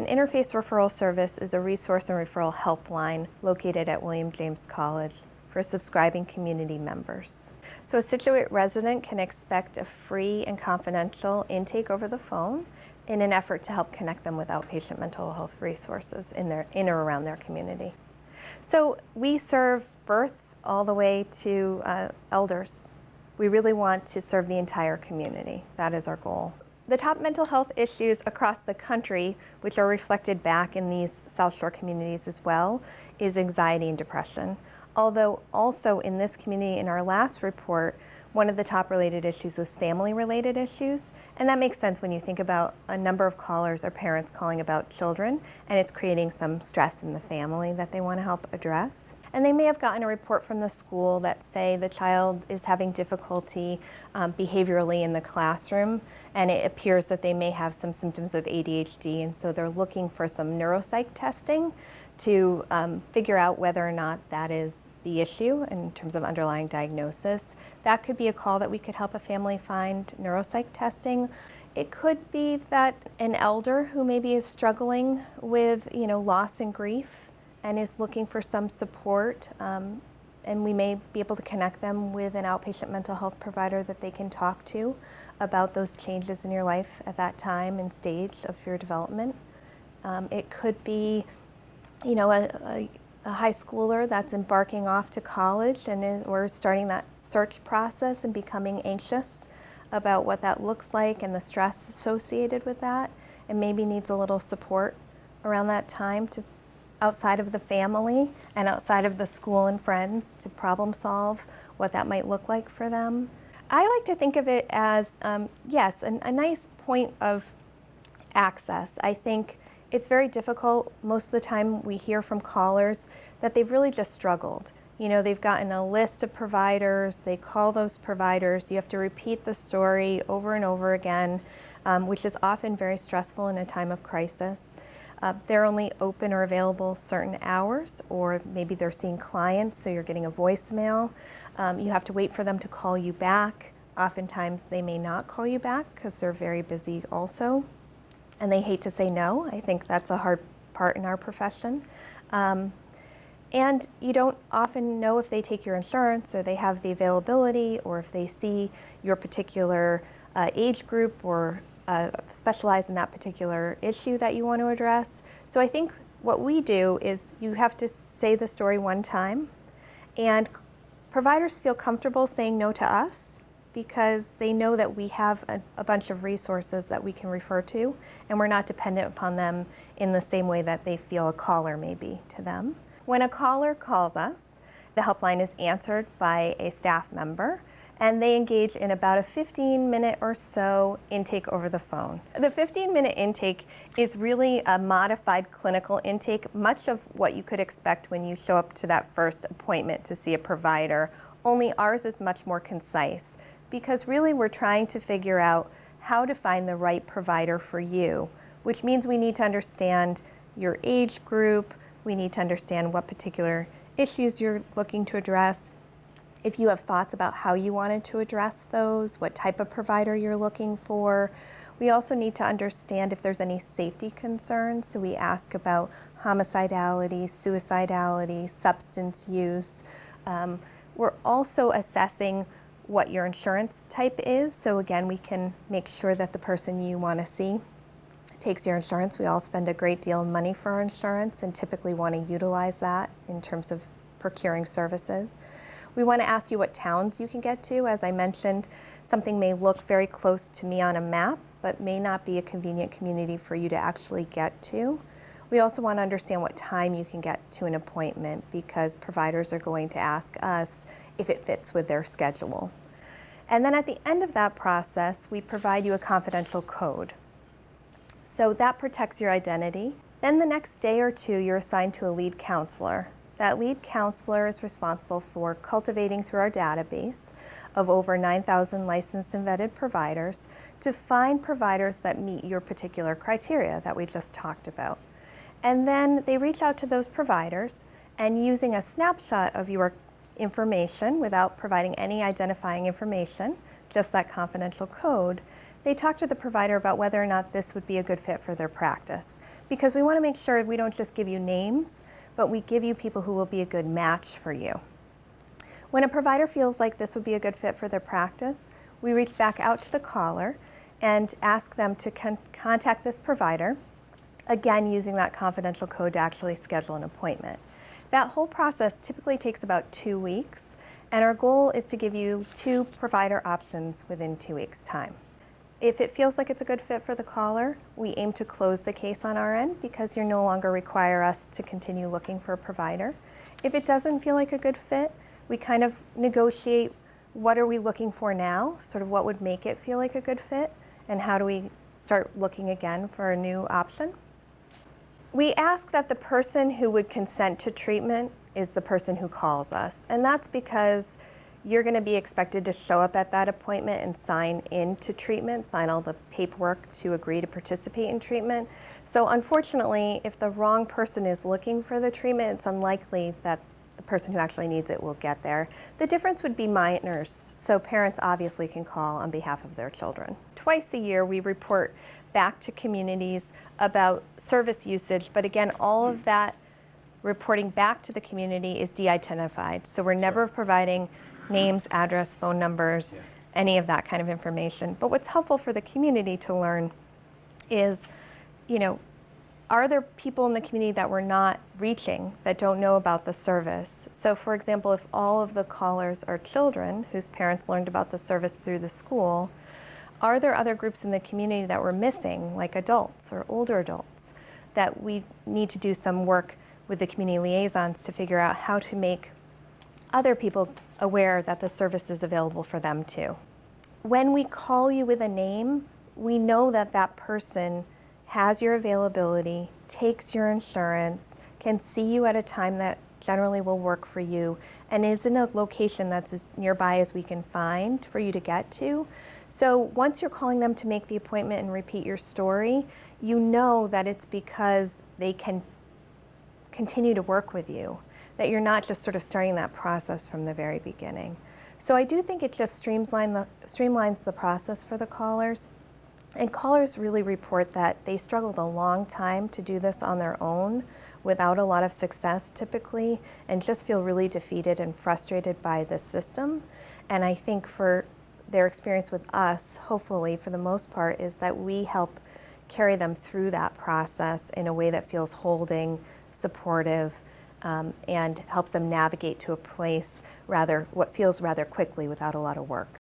An interface referral service is a resource and referral helpline located at William James College for subscribing community members. So a Scituate resident can expect a free and confidential intake over the phone in an effort to help connect them with outpatient mental health resources in or around their community. So we serve birth all the way to elders. We really want to serve the entire community. That is our goal. The top mental health issues across the country, which are reflected back in these South Shore communities as well, is anxiety and depression. Although also in this community, in our last report, one of the top related issues was family-related issues. And that makes sense when you think about a number of callers or parents calling about children, and it's creating some stress in the family that they want to help address. And they may have gotten a report from the school that say the child is having difficulty behaviorally in the classroom, and it appears that they may have some symptoms of ADHD, and so they're looking for some neuropsych testing to figure out whether or not that is the issue in terms of underlying diagnosis. That could be a call that we could help a family find neuropsych testing. It could be that an elder who maybe is struggling with loss and grief and is looking for some support, and we may be able to connect them with an outpatient mental health provider that they can talk to about those changes in your life at that time and stage of your development. It could be a high schooler that's embarking off to college and we're starting that search process and becoming anxious about what that looks like and the stress associated with that, and maybe needs a little support around that time to outside of the family and outside of the school and friends to problem solve what that might look like for them. I like to think of it as, yes, a nice point of access. I think it's very difficult. Most of the time we hear from callers that they've really just struggled. They've gotten a list of providers, they call those providers, you have to repeat the story over and over again, which is often very stressful in a time of crisis. They're only open or available certain hours, or maybe they're seeing clients, so you're getting a voicemail. You have to wait for them to call you back. Oftentimes they may not call you back because they're very busy also, and they hate to say no. I think that's a hard part in our profession. And you don't often know if they take your insurance or they have the availability, or if they see your particular age group or specialize in that particular issue that you want to address. So I think what we do is you have to say the story one time, and providers feel comfortable saying no to us because they know that we have a bunch of resources that we can refer to, and we're not dependent upon them in the same way that they feel a caller may be to them. When a caller calls us, the helpline is answered by a staff member, and they engage in about a 15-minute or so intake over the phone. The 15-minute intake is really a modified clinical intake, much of what you could expect when you show up to that first appointment to see a provider, only ours is much more concise, because really we're trying to figure out how to find the right provider for you, which means we need to understand your age group, we need to understand what particular issues you're looking to address, if you have thoughts about how you wanted to address those, what type of provider you're looking for. We also need to understand if there's any safety concerns, so we ask about homicidality, suicidality, substance use. We're also assessing what your insurance type is, so again, we can make sure that the person you want to see takes your insurance. We all spend a great deal of money for our insurance and typically want to utilize that in terms of procuring services. We want to ask you what towns you can get to. As I mentioned, something may look very close to me on a map, but may not be a convenient community for you to actually get to. We also want to understand what time you can get to an appointment, because providers are going to ask us if it fits with their schedule. And then at the end of that process, we provide you a confidential code. So that protects your identity. Then the next day or two, you're assigned to a lead counselor. That lead counselor is responsible for cultivating through our database of over 9,000 licensed and vetted providers to find providers that meet your particular criteria that we just talked about. And then they reach out to those providers, and using a snapshot of your information without providing any identifying information, just that confidential code, They talk to the provider about whether or not this would be a good fit for their practice. Because we want to make sure we don't just give you names, but we give you people who will be a good match for you. When a provider feels like this would be a good fit for their practice, we reach back out to the caller and ask them to contact this provider, again using that confidential code to actually schedule an appointment. That whole process typically takes about 2 weeks, and our goal is to give you 2 provider options within 2 weeks' time. If it feels like it's a good fit for the caller, we aim to close the case on our end because you no longer require us to continue looking for a provider. If it doesn't feel like a good fit, we kind of negotiate what are we looking for now, sort of what would make it feel like a good fit, and how do we start looking again for a new option. We ask that the person who would consent to treatment is the person who calls us, and that's because you're going to be expected to show up at that appointment and sign into treatment, sign all the paperwork to agree to participate in treatment. So unfortunately, if the wrong person is looking for the treatment, it's unlikely that the person who actually needs it will get there. The difference would be minors, so parents obviously can call on behalf of their children. Twice a year, we report back to communities about service usage, but again, all of that reporting back to the community is de-identified. So we're never providing names, address, phone numbers, any of that kind of information. But what's helpful for the community to learn is, are there people in the community that we're not reaching that don't know about the service? So for example, if all of the callers are children whose parents learned about the service through the school, are there other groups in the community that we're missing, like adults or older adults, that we need to do some work with the community liaisons to figure out how to make other people aware that the service is available for them too. When we call you with a name, we know that that person has your availability, takes your insurance, can see you at a time that generally will work for you, and is in a location that's as nearby as we can find for you to get to. So once you're calling them to make the appointment and repeat your story, you know that it's because they can continue to work with you, that you're not just sort of starting that process from the very beginning. So I do think it just streamlines the process for the callers. And callers really report that they struggled a long time to do this on their own without a lot of success typically, and just feel really defeated and frustrated by the system. And I think for their experience with us, hopefully for the most part, is that we help carry them through that process in a way that feels holding, supportive, and helps them navigate to a place what feels rather quickly without a lot of work.